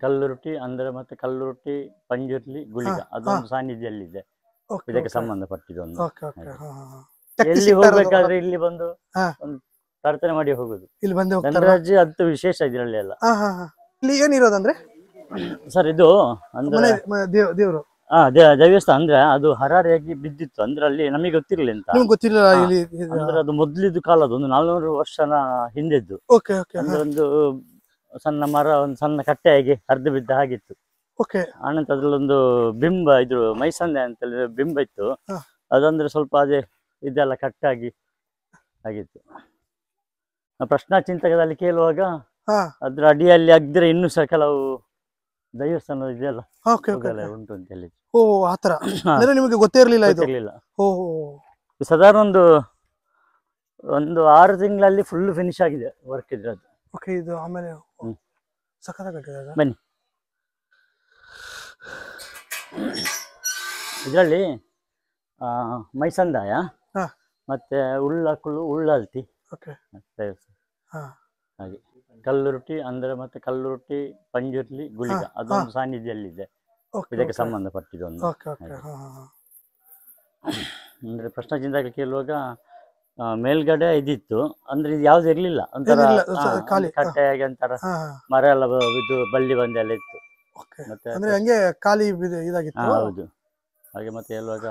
ಕಲ್ಲುರುಟಿ ಅಂದ್ರೆ ಮತ್ತೆ ಕಲ್ಲುರುಟಿ ಪಂಜುರ್ಲಿ ಗುಳಿಗ ಅದೊಂದು ಸಾನ್ನಿಧ್ಯಲ್ಲಿದೆ. ಇದಕ್ಕೆ ಸಂಬಂಧಪಟ್ಟಿದ್ದೊಂದು. ಎಲ್ಲಿ ಹೋಗ್ಬೇಕಾದ್ರೆ ಇಲ್ಲಿ ಬಂದು ಒಂದು ಪ್ರಾರ್ಥನೆ ಮಾಡಿ ಹೋಗುದು. ಧನರಾಜ್ ಅದು ವಿಶೇಷ ಇದರಲ್ಲಿ ಎಲ್ಲ. ಇಲ್ಲಿ ಏನಿರೋದಂದ್ರೆ ಸರ್ ಇದು ಅಂದ್ರೆ ದೇವರು ದೇವಸ್ಥಾನ ಅಂದ್ರೆ ಅದು ಹರಾರಿಯಾಗಿ ಬಿದ್ದಿತ್ತು. ಅಂದ್ರೆ ಅಲ್ಲಿ ನಮಗೆ ಗೊತ್ತಿರಲಿಲ್ಲ ಅಂತ. ಅಂದ್ರೆ ಅದು ಮೊದ್ಲಿದ್ದು ಕಾಲದ್ದು, ಒಂದು 400 ವರ್ಷನ ಹಿಂದೆದ್ದು. ಅಂದ್ರೆ ಒಂದು ಸಣ್ಣ ಮರ, ಒಂದು ಸಣ್ಣ ಕಟ್ಟೆಯಾಗಿ ಹರಿದು ಬಿದ್ದ ಹಾಗಿತ್ತು. ಆನಂತರ ಅದ್ರಲ್ಲೊಂದು ಬಿಂಬ, ಇದು ಮೈಸಂದೆ ಅಂತ ಬಿಂಬ ಇತ್ತು. ಅದಂದ್ರೆ ಸ್ವಲ್ಪ ಅದೇ ಇದೆಲ್ಲ ಕಟ್ಟಾಗಿ ಆಗಿತ್ತು. ಪ್ರಶ್ನಾ ಚಿಂತಕದಲ್ಲಿ ಕೇಳುವಾಗ ಅದ್ರ ಅಡಿಯಲ್ಲಿ ಅಗ್ದ್ರೆ ಇನ್ನೂ ಸಹ ಕೆಲವು ದೇವಸ್ಥಾನ ಇದೆಯಲ್ಲ ಉಂಟು ಅಂತ ಹೇಳಿ. ನಿಮಗೆ ಗೊತ್ತೇ ಇರಲಿಲ್ಲ? ಸಾಧಾರಣ ಒಂದು 6 ತಿಂಗಳಲ್ಲಿ ಫುಲ್ ಫಿನಿಶ್ ಆಗಿದೆ ವರ್ಕ್ ಇದ್ರದ್ದು. ಬನ್ನಿ, ಇದರಲ್ಲಿ ಮೈಸಂದಾಯ ಮತ್ತೆ ಉಳ್ಳಕುಳು ಉಳ್ಳಲ್ತಿ ಹಾಗೆ. ಕಲ್ಲುರುಟಿ ಅಂದ್ರೆ ಮತ್ತೆ ಕಲ್ಲುರುಟಿ ಪಂಜುರ್ಲಿ ಗುಳಿಗ ಅದೊಂದು ಸಾನ್ನಿಧ್ಯಲ್ಲಿದೆ. ಇದಕ್ಕೆ ಸಂಬಂಧಪಟ್ಟಿದ್ದೊಂದು. ಅಂದ್ರೆ ಪ್ರಶ್ನಾ ಚಿಂತಕ ಕೇಳುವಾಗ ಮೇಲ್ಗಡೆ ಇದಿತ್ತು, ಅಂದ್ರೆ ಇದು ಯಾವ್ದು ಇರ್ಲಿಲ್ಲ, ಒಂಥರ ಕಟ್ಟೆಯಾಗಿ ಒಂಥರ ಮರ ಎಲ್ಲ ಇದು ಬಳ್ಳಿ ಬಂದೆಲ್ಲ ಇತ್ತು. ಮತ್ತೆ ಹೌದು ಹಾಗೆ. ಮತ್ತೆ ಹೇಳುವಾಗ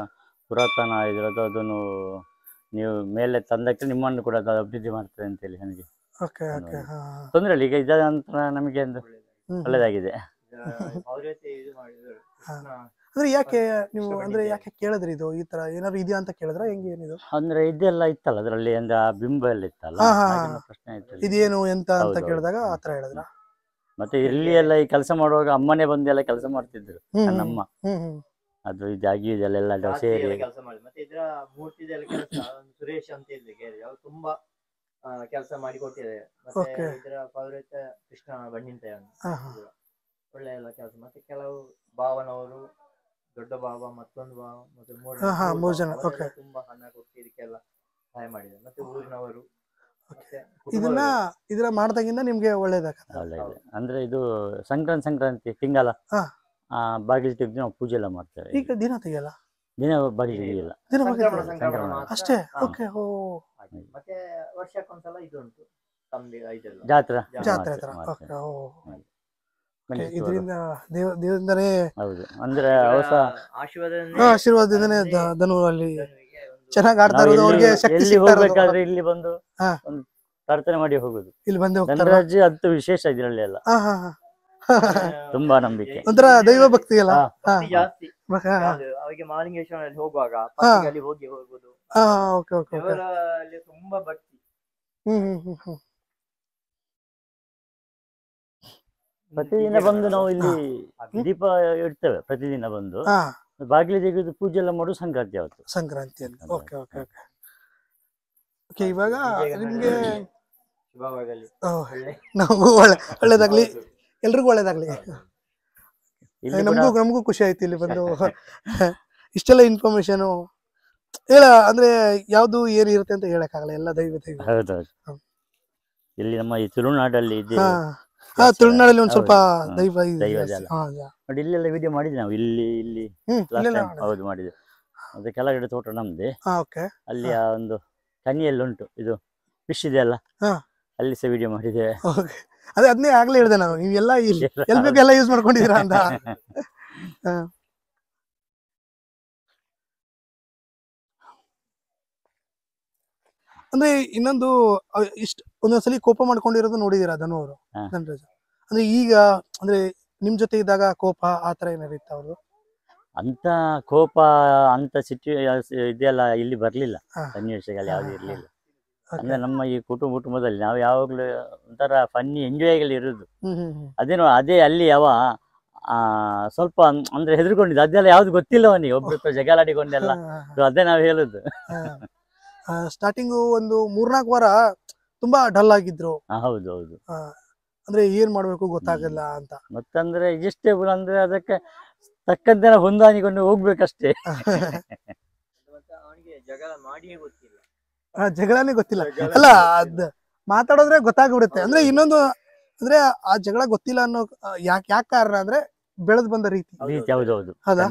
ಪುರಾತನ ಇದ್ರದ್ದು ಅದನ್ನು ನೀವು ಮೇಲೆ ತಂದಕ್ಕೆ ನಿಮ್ಮನ್ನು ಕೂಡ ಅದು ಅಭಿವೃದ್ಧಿ ಮಾಡ್ತದೆ ಅಂತ ಹೇಳಿ ನನಗೆ ತೊಂದರೆ ಇಲ್ಲ. ಈಗ ಇದ ನಂತರ ನಮಗೆ ಒಂದು ಒಳ್ಳೆದಾಗಿದೆ. ಅಂದ್ರೆ ಯಾಕೆ ನೀವು ಅಂದ್ರೆ ಯಾಕೆ ಕೇಳಿದ್ರಿ ಇದು ಈ ತರ ಏನಾದ್ರು ಇದೆಯಾ ಅಂತ ಕೇಳಿದ್ರ ಹೆಂಗೆ? ಏನಿದು ಅಂದ್ರೆ ಇದೆಲ್ಲ ಇತ್ತಲ್ಲ ಅದರಲ್ಲಿ, ಅಂದ್ರೆ ಬಿಂಬ ಎಲ್ಲ ಇತ್ತಲ್ಲ, ಪ್ರಶ್ನೆ ಇತ್ತು ಇದೇನು ಎಂತ ಅಂತ ಕೇಳಿದಾಗ ಆತರ ಹೇಳಿದ್ರ. ಮತ್ತೆ ಇಲ್ಲಿ ಎಲ್ಲ ಈ ಕೆಲಸ ಮಾಡುವಾಗ ಅಮ್ಮನೇ ಬಂದು ಎಲ್ಲ ಕೆಲಸ ಮಾಡ್ತಿದ್ರು, ನನ್ನಮ್ಮ. ಅದು ಇದಾಗಿ ಇದೆಲ್ಲ ಸೇರಿ ಕೆಲಸ ಮಾಡಿ. ಮತ್ತೆ ಇದರ ಮೂರ್ತಿದೆಲ್ಲ ಕೆಲಸ ಸುರೇಶ್ ಅಂತ ಇದ್ರಿಗೆ ಅವ್ರು ತುಂಬಾ ಕೆಲಸ ಮಾಡಿ ಕೊಟ್ಟಿದ್ದಾರೆ. ಮತ್ತೆ ಇದರ ಪೌರಹಿತ ಕೃಷ್ಣ ಬಣ್ಣಿಂತ ಒಳ್ಳೆ ಎಲ್ಲ ಕೆಲಸ. ಮತ್ತೆ ಕೆಲವು ಭಾವನವರು, ದೊಡ್ಡ ಭಾವ, ಮತ್ತೊಂದು ಭಾವ, ಮತ್ತೆ 3 ಜನ ತುಂಬಾ ಹಣ ಕೊಟ್ಟು ಇದಕ್ಕೆಲ್ಲ ಸಹಾಯ ಮಾಡಿದ್ದಾರೆ. ಮತ್ತೆ ಊರಿನವರು ಇದನ್ನ ಮಾಡ್ದಾಗಿಂದ ನಿಮ್ಗೆ ಒಳ್ಳೇದಾಗತ್ತೆ. ಅಂದ್ರೆ ಇದು ಸಂಕ್ರಾಂತಿ ತಿಂಗಳ ಬಾಗಿಲು ತೆಗೆದು ನಾವು ಪೂಜೆ ಎಲ್ಲ ಮಾಡ್ತೇವೆ. ಈಗ ದಿನ ತೆಗಿಯಲ್ಲ, ದಿನ ಬಾಗಿಲು ತೆಗಿಯಲ್ಲ ಅಷ್ಟೇ. ಮತ್ತೆ ವರ್ಷಕ್ಕೊಂದ್ಸಲ ಇದು ಉಂಟು ಜಾತ್ರೆ. ಇದರಿಂದ ದೇವರಿಂದನೇ ಹೌದು, ಅಂದ್ರೆ ಹೊಸ ಆಶೀರ್ವಾದದಿಂದನೇ ಧನು ಅಲ್ಲಿ ಚೆನ್ನಾಗಿ ಆಡ್ತಾ ಇರೋದು. ಅವ್ರಿಗೆ ಎಲ್ಲಿ ಹೋಗ್ಬೇಕಾದ್ರೆ ಇಲ್ಲಿ ಬಂದು ಒಂದು ಪ್ರಾರ್ಥನೆ ಮಾಡಿ ಹೋಗುದು. ಇಲ್ಲಿ ಬಂದು ಧನರಾಜ್ ಅದು ವಿಶೇಷ ಇದರಲ್ಲಿ ಎಲ್ಲ. ತುಂಬಾ ನಂಬಿಕೆ, ಒಂಥರ ದೈವ ಭಕ್ತಿ ಅಲ್ಲ ಜಾಸ್ತಿ. ಅವಿಗೆ ಮಹಾಲಿಂಗೇಶ್ವರಲ್ಲಿ ಹೋಗುವಾಗ ಅಲ್ಲಿ ಹೋಗುದು. ದೇವರಲ್ಲಿ ತುಂಬಾ ಭಕ್ತಿ. ಪ್ರತಿದಿನ ಬಂದು ನಾವು ಇಲ್ಲಿ ದೀಪ ಇಡ್ತೇವೆ. ಪ್ರತಿದಿನ ಬಂದು ಬಾಗಿಲು ತೆಗೆದು ಪೂಜೆ ಎಲ್ಲ ಮಾಡುದು ಸಂಕ್ರಾಂತಿ ಅವತ್ತು. ಸಂಕ್ರಾಂತಿ ಇವಾಗ ನಿಮ್ಗೆ ನಮಗೂ ಒಳ್ಳೇದಾಗ್ಲಿ, ಎಲ್ರಿಗೂ ಒಳ್ಳೇದಾಗ್ಲಿ. ನಮಗೂ ಖುಷಿ ಆಯ್ತು ಇಲ್ಲಿ ಬಂದು. ಇಷ್ಟೆಲ್ಲ ಇನ್ಫಾರ್ಮೇಶನ್ ಅಂದ್ರೆ ಯಾವ್ದು ಏನಿರುತ್ತೆ ಅಂತ ಹೇಳಕ್ಕಾಗಲ್ಲ, ಎಲ್ಲ ದೈವ. ಹೌದೌದು. ಇಲ್ಲಿ ನಮ್ಮ ಈ ತುಳುನಾಡಲ್ಲಿ ಇದೆ. ತುಳುನಾಡಲ್ಲಿ ಒಂದ್ ಸ್ವಲ್ಪ ದೈವ ನೋಡಿ. ಇಲ್ಲೆಲ್ಲ ವಿಡಿಯೋ ಮಾಡಿದ್ವಿ ನಾವು. ಇಲ್ಲಿ ಹೌದು ಮಾಡಿದ್ವಿ. ಅದೇ ಕೆಳಗಡೆ ತೋಟ ನಮ್ದೆ. ಅಲ್ಲಿ ಒಂದು ಕನಿಯಲ್ಲಿ ಉಂಟು ಇದು ಫಿಶ್ ಇದೆ ಅಲ್ಲ, ಅಲ್ಲಿ ಸಹ ವಿಡಿಯೋ ಮಾಡಿದ್ದೇವೆ. ಅದೇ ಅದನ್ನೇ ಆಗ್ಲೇ ಹೇಳಿದೆ ನಾನು, ನೀವೆಲ್ಲ ಎಲ್ಲ ಯೂಸ್ ಮಾಡ್ಕೊಂಡಿದ್ದೀರಾ ಅಂತ. ಅಂದ್ರೆ ಇನ್ನೊಂದು ಒಂದೊಂದ್ಸಲಿ ಕೋಪ ಮಾಡ್ಕೊಂಡಿರೋದು ನೋಡಿದೀರಾ ಧನು ಅವರು, ಧನರಾಜ್? ಅಂದ್ರೆ ಈಗ ಅಂದ್ರೆ ನಿಮ್ ಜೊತೆ ಇದ್ದಾಗ ಕೋಪ ಆತರ ಏನಾರು ಇತ್ತ ಅವ್ರು? ಅಂತ ಕೋಪ ಅಂತ ಇದೆಲ್ಲ ಇಲ್ಲಿ ಬರ್ಲಿಲ್ಲ, ಸನ್ನಿವೇಶಗಳು ಯಾವ್ದು ಇರ್ಲಿಲ್ಲ. ಅಂದ್ರೆ ನಮ್ಮ ಈ ಕುಟುಂಬದಲ್ಲಿ ನಾವು ಯಾವಾಗ್ಲೂ ಒಂಥರ ಫನ್ನಿ ಎಂಜಾಯ್ ಇರುದು. ಅದೇ ಅಲ್ಲಿ ಸ್ವಲ್ಪ ಅಂದ್ರೆ ಹೆದರ್ಕೊಂಡಿದ್ದು ಅದೆಲ್ಲ ಯಾವ್ದು ಗೊತ್ತಿಲ್ಲ ಅವನಿಗೆ, ಒಬ್ಬರು ಜಗಳಾಡಿಕೊಂಡೆಲ್ಲ. ಅದೇ ನಾವು ಹೇಳುದು. ಸ್ಟಾರ್ಟಿಂಗು ಒಂದು 3-4 ವಾರ ತುಂಬಾ ಡಲ್ ಆಗಿದ್ರು. ಹೌದು ಹೌದು. ಅಂದ್ರೆ ಏನ್ ಮಾಡ್ಬೇಕು ಗೊತ್ತಾಗಲ್ಲ ಅಂತ. ಮತ್ತಂದ್ರೆ ಇಷ್ಟೇಬಲ್ ಅಂದ್ರೆ ಅದಕ್ಕೆ ತಕ್ಕಂತೆ ಹೊಂದಾಣಿಕೊಂಡು ಹೋಗ್ಬೇಕಷ್ಟೇ. ಜಗಳನೇ ಗೊತ್ತಿಲ್ಲ ಅಲ್ಲ, ಅದ್ ಮಾತಾಡೋದ್ರೆ ಗೊತ್ತಾಗ್ಬಿಡುತ್ತೆ. ಅಂದ್ರೆ ಇನ್ನೊಂದು ಅಂದ್ರೆ ಆ ಜಗಳ ಗೊತ್ತಿಲ್ಲ ಅನ್ನೋ ಯಾಕೆ ಕಾರಣ ಅಂದ್ರೆ ಬೆಳೆದ್ ಬಂದ ರೀತಿ. ಹೌದೌದು ಹೌದಾ?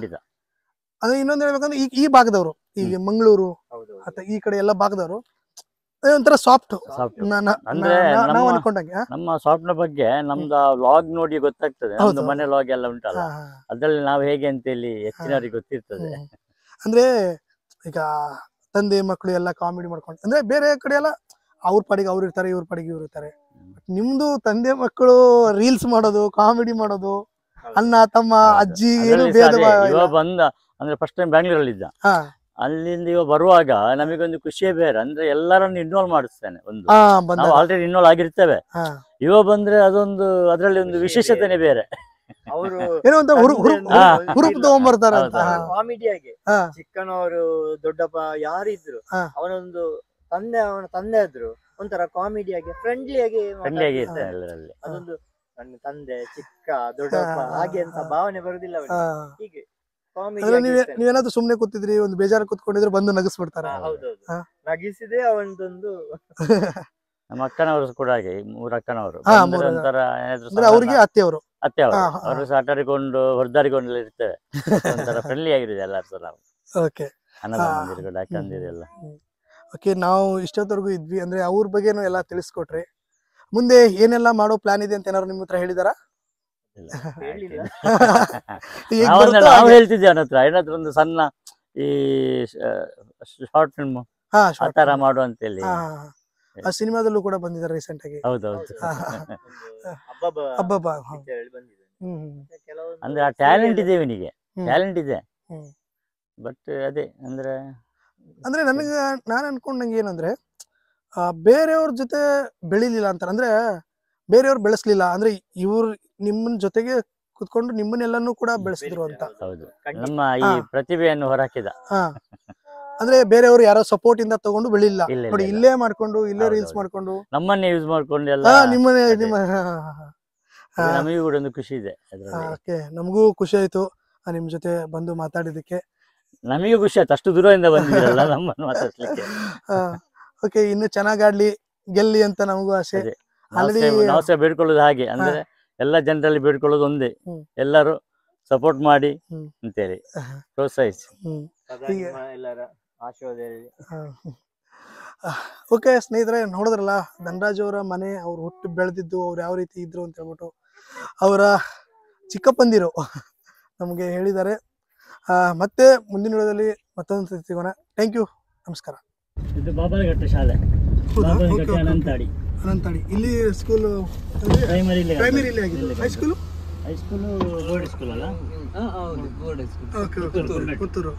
ಅದೇ ಇನ್ನೊಂದ್ ಹೇಳ್ಬೇಕಂದ್ರೆ ಈ ಭಾಗದವರು, ಈಗ ಮಂಗಳೂರು ಅಥವಾ ಈ ಕಡೆ ಎಲ್ಲ ಭಾಗದವರು ಒಂಥರ ಸಾಫ್ಟ್ ಅಂದ್ರೆ ನಾವು ಅನ್ಕೊಂಡಂಗೆ. ನಮ್ಮ ಸಾಫ್ಟ್ ಬಗ್ಗೆ ನಮ್ದು ವ್ಲಾಗ್ ನೋಡಿ ಗೊತ್ತಾಗ್ತದೆ. ನಮ್ದು ಮನೆ ವ್ಲಾಗ್ ಎಲ್ಲ ಉಂಟಲ್ಲ, ಅದ್ರಲ್ಲಿ ನಾವು ಹೇಗೆ ಅಂತ ಹೇಳಿ ಹೆಚ್ಚಿನವರಿಗೆ ಗೊತ್ತಿರ್ತದೆ. ಅಂದ್ರೆ ಈಗ ತಂದೆ ಮಕ್ಕಳು ಎಲ್ಲ ಕಾಮಿಡಿ ಮಾಡ್ಕೊಂಡು, ಅಂದ್ರೆ ಬೇರೆ ಕಡೆ ಎಲ್ಲ ಅವ್ರ ಪಾಡಿಗೆ ಅವ್ರು ಇರ್ತಾರೆ, ಇವ್ರ ಪಾಡಿಗೆ ಇವ್ರು ಇರ್ತಾರೆ. ನಿಮ್ದು ತಂದೆ ಮಕ್ಕಳು ರೀಲ್ಸ್ ಮಾಡೋದು, ಕಾಮಿಡಿ ಮಾಡೋದು, ಅಣ್ಣ ತಮ್ಮ ಅಜ್ಜಿ ಏನು ಭೇದ ಇವ ಬಂದ ಅಂದ್ರೆ ಫಸ್ಟ್ ಟೈಮ್ ಬ್ಯಾಂಗ್ಳೂರಲ್ಲಿ ಇದ್ದ. ಅಲ್ಲಿಂದ ಇವ ಬರುವಾಗ ನಮಗೊಂದು ಖುಷಿಯೇ ಬೇರೆ. ಅಂದ್ರೆ ಎಲ್ಲರನ್ನು ಇನ್ವಾಲ್ವ್ ಮಾಡಿಸ್ತೇನೆ. ನಾವು ಆಲ್ರೆಡಿ ಇನ್ವಾಲ್ವ್ ಆಗಿರ್ತೇವೆ. ಇವ ಬಂದ್ರೆ ಅದೊಂದು ಅದ್ರಲ್ಲಿ ಒಂದು ವಿಶೇಷತೆನೆ ಬೇರೆ. ಅವರು ಏನೋ ಒಂದು ಹುರುಪು ತಗೊಂಡ್ಬರ್ತಾರೆ ಕಾಮಿಡಿಯಾಗಿ. ಚಿಕ್ಕನವರು ದೊಡ್ಡಪ್ಪ ಯಾರಿದ್ರು ಅವನೊಂದು ಅವನ ತಂದೆ ಆದ್ರು ಒಂಥರ ಕಾಮಿಡಿಯಾಗಿ ಫ್ರೆಂಡ್ಲಿಯಾಗಿ ಇರ್ತಾರೆ ಎಲ್ಲರಲ್ಲಿ. ಅದೊಂದು ನನ್ನ ತಂದೆ ಚಿಕ್ಕ ದೊಡ್ಡಪ್ಪ ಹಾಗೆ ಅಂತ ಭಾವನೆ ಬರುದಿಲ್ಲ ಹೀಗೆ. ನೀವೇನಾದ್ರು ಸುಮ್ನೆ ಕೂತಿದ್ರಿ, ಒಂದು ಬೇಜಾರು ಕೂತ್ಕೊಂಡಿದ್ರೆ ಬಂದು ನಗಿಸ್ಬಿಡ್ತಾರೆ. ಹೌದೌದು, ನಗಿಸಿದೆ ಅವನದೊಂದು. ನಮ್ಮ ಅಕ್ಕನವರು ಕೂಡ ಹಾಗೆ, 3 ಅಕ್ಕನವರು ಅವ್ರಿಗೆ ಅತ್ತೆಯವರು ಅವರು ಸಾಟಾಡಿಕೊಂಡು ಹೊರದಾಡಿಕೊಂಡು ಇರ್ತೇವೆ. ಒಂಥರ ಫ್ರೆಂಡ್ಲಿ ಆಗಿರುತ್ತೆ ಎಲ್ಲರೂ ಸಹ. ನಾವು ಅಣ್ಣಂದಿರು ಅಕ್ಕಂದಿರೆಲ್ಲ ನಾವು ಇಷ್ಟೊತ್ತವರೆಗೂ ಇದ್ವಿ. ಅಂದ್ರೆ ಅವ್ರ ಬಗ್ಗೆನೂ ಎಲ್ಲ ತಿಳಿಸ್ಕೊಟ್ರಿ. ಮುಂದೆ ಏನೆಲ್ಲ ಮಾಡೋ ಪ್ಲಾನ್ ಇದೆ ಅಂತ ಏನಾದ್ರು ನಿಮ್ ಹತ್ರ ಹೇಳಿದಾರ? ನಾವು ಹೇಳ್ತಿದ್ವಿ ಅವನ ಹತ್ರ, ಏನಾದ್ರು ಒಂದು ಸಣ್ಣ ಈ ಶಾರ್ಟ್ ಫಿಲ್ಮ್ ಆ ತರ ಮಾಡು ಅಂತ ಹೇಳಿ. ಆ ಸಿನಿಮಾದಲ್ಲೂ ಕೂಡ ಬಂದಿದ್ದಾರೆ ರೀಸೆಂಟ್ ಆಗಿ. ಹೌದೌದು. ಅಬ್ಬಬ್ಬ. ಅಂದ್ರೆ ಆ ಟ್ಯಾಲೆಂಟ್ ಇದೆ ಇವನಿಗೆ, ಟ್ಯಾಲೆಂಟ್ ಇದೆ. ಬಟ್ ಅದೇ ಅಂದ್ರೆ ನಾನು ಅನ್ಕೊಂಡಂಗೆ ಏನಂದ್ರೆ ಬೇರೆಯವ್ರ ಜೊತೆ ಬೆಳಿಲಿಲ್ಲ ಅಂತಾರೆ. ಅಂದ್ರೆ ಬೇರೆಯವ್ರು ಬೆಳೆಸ್ಲಿಲ್ಲ ಅಂದ್ರೆ ಇವ್ರು ನಿಮ್ಮನ್ ಜೊತೆಗೆ ಕುತ್ಕೊಂಡು ನಿಮ್ಮನ್ನೆಲ್ಲನೂ ಕೂಡ ಬೆಳೆಸಿದ್ರು ಅಂತ. ಹೌದು, ನಮ್ಮ ಈ ಪ್ರತಿಭೆಯನ್ನು ಹೊರಹಾಕಿದ. ಅಂದ್ರೆ ಬೇರೆಯವರು ಯಾರೋ ಸಪೋರ್ಟ್ ಇಂದ ತಗೊಂಡು ಬೆಳಿಲ್ಲ ನೋಡಿ, ಇಲ್ಲೇ ಮಾಡ್ಕೊಂಡು ಇಲ್ಲೇ ರೀಲ್ಸ್ ಮಾಡ್ಕೊಂಡು ನಮ್ಮನ್ನೇ ಯೂಸ್ ಮಾಡ್ಕೊಂಡು ಎಲ್ಲ ನಮಗೂ ಕೂಡ ಒಂದು ಖುಷಿ ಇದೆ. ನಮಗೂ ಖುಷಿ ಆಯ್ತು ನಿಮ್ ಜೊತೆ ಬಂದು ಮಾತಾಡಿದಕ್ಕೆ. ನಮಗೆ ಖುಷಿ ಆಯ್ತು, ಅಷ್ಟು ದೂರದಿಂದ ಬಂದಿರಲ್ಲ ನಮ್ಮನ್ನು ಮಾತಾಡ್ಲಿಕ್ಕೆ. ಓಕೆ, ಇನ್ನು ಚೆನ್ನಾಗ್ ಆಡ್ಲಿ, ಗೆಲ್ಲಿ ಅಂತ ನಮಗೂ ಆಸೆ. ನಾವು ಸಹ ಬೇಡ್ಕೊಳ್ಳೋದು ಹಾಗೆ. ಅಂದ್ರೆ ಎಲ್ಲ ಜನರಲ್ಲಿ ಬೇಡ್ಕೊಳ್ಳೋದು ಒಂದೇ, ಎಲ್ಲರೂ ಸಪೋರ್ಟ್ ಮಾಡಿ ಅಂತೇಳಿ ಪ್ರೋತ್ಸಾಹಿಸಿ. ಓಕೆ ಸ್ನೇಹಿತರೆ, ನೋಡಿದ್ರಲ್ಲ ಧನರಾಜ್ ಅವರ ಮನೆ, ಅವ್ರು ಹುಟ್ಟು ಬೆಳೆದಿದ್ದು, ಅವ್ರು ಯಾವ ರೀತಿ ಇದ್ರು ಅಂತ ಹೇಳ್ಬಿಟ್ಟು ಅವರ ಚಿಕ್ಕಪ್ಪಂದಿರು ನಮಗೆ ಹೇಳಿದ್ದಾರೆ. ಮತ್ತೆ ಮುಂದಿನ ವಿಡಿಯೋದಲ್ಲಿ ಮತ್ತೊಂದು ಸಿಗೋಣ. ಥ್ಯಾಂಕ್ ಯು, ನಮಸ್ಕಾರ. ಇದು ಬಾಬಾಲಘಟ್ಟ ಶಾಲೆ, ಅನಂತಾಡಿ. ಇಲ್ಲಿ ಸ್ಕೂಲ್ ಪ್ರೈಮರಿ ಇಲ್ಲಿ ಆಗಿದೆ. ಹೈಸ್ಕೂಲು ಬೋರ್ಡ್ ಸ್ಕೂಲ್ ಅಲ್ಲ? ಪುತ್ತೂರು.